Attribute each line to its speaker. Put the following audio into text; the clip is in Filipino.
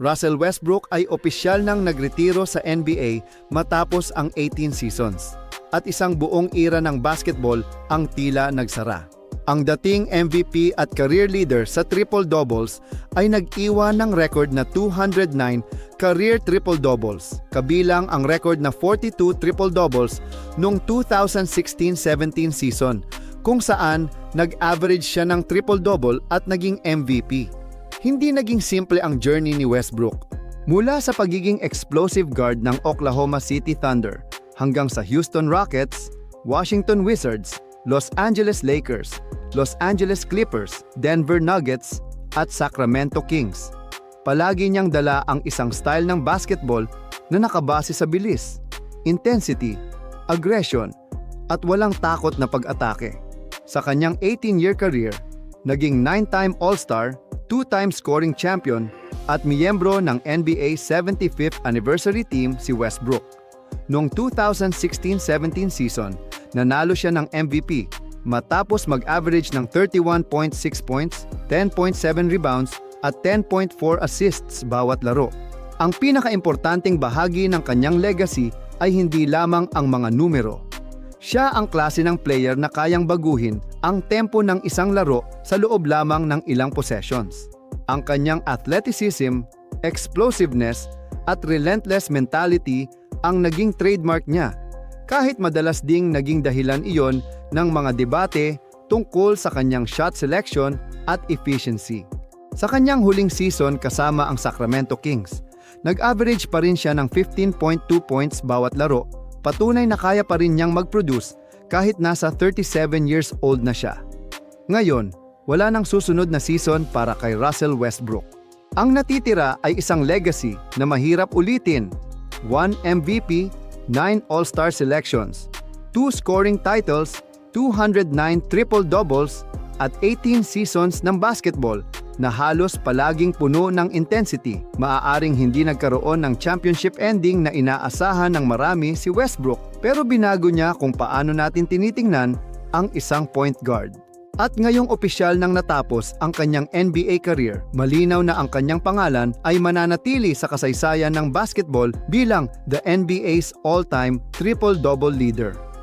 Speaker 1: Russell Westbrook ay opisyal nang nagretiro sa NBA matapos ang 18 seasons. At isang buong era ng basketball ang tila nagsara. Ang dating MVP at career leader sa triple-doubles ay nag-iwan ng record na 209 career triple-doubles, kabilang ang record na 42 triple-doubles noong 2016-17 season, kung saan nag-average siya ng triple-double at naging MVP. Hindi naging simple ang journey ni Westbrook. Mula sa pagiging explosive guard ng Oklahoma City Thunder hanggang sa Houston Rockets, Washington Wizards, Los Angeles Lakers, Los Angeles Clippers, Denver Nuggets, at Sacramento Kings. Palagi niyang dala ang isang style ng basketball na nakabase sa bilis, intensity, aggression, at walang takot na pag-atake. Sa kanyang 18-year career, naging 9-time All-Star, 2-time scoring champion, at miyembro ng NBA 75th anniversary team si Westbrook. Noong 2016-17 season, nanalo siya ng MVP matapos mag-average ng 31.6 points, 10.7 rebounds at 10.4 assists bawat laro. Ang pinakaimportanteng bahagi ng kanyang legacy ay hindi lamang ang mga numero. Siya ang klase ng player na kayang baguhin ang tempo ng isang laro sa loob lamang ng ilang possessions. Ang kanyang athleticism, explosiveness at relentless mentality ang naging trademark niya. Kahit madalas ding naging dahilan iyon ng mga debate tungkol sa kanyang shot selection at efficiency. Sa kanyang huling season kasama ang Sacramento Kings, nag-average pa rin siya ng 15.2 points bawat laro, patunay na kaya pa rin niyang mag-produce kahit nasa 37 years old na siya. Ngayon, wala nang susunod na season para kay Russell Westbrook. Ang natitira ay isang legacy na mahirap ulitin: 1 MVP, 9 All-Star selections, 2 scoring titles, 209 triple-doubles, at 18 seasons ng basketball na halos palaging puno ng intensity. Maaaring hindi nagkaroon ng championship ending na inaasahan ng marami si Westbrook, pero binago niya kung paano natin tinitingnan ang isang point guard. At ngayong opisyal nang natapos ang kanyang NBA career, malinaw na ang kanyang pangalan ay mananatili sa kasaysayan ng basketball bilang the NBA's all-time triple-double leader.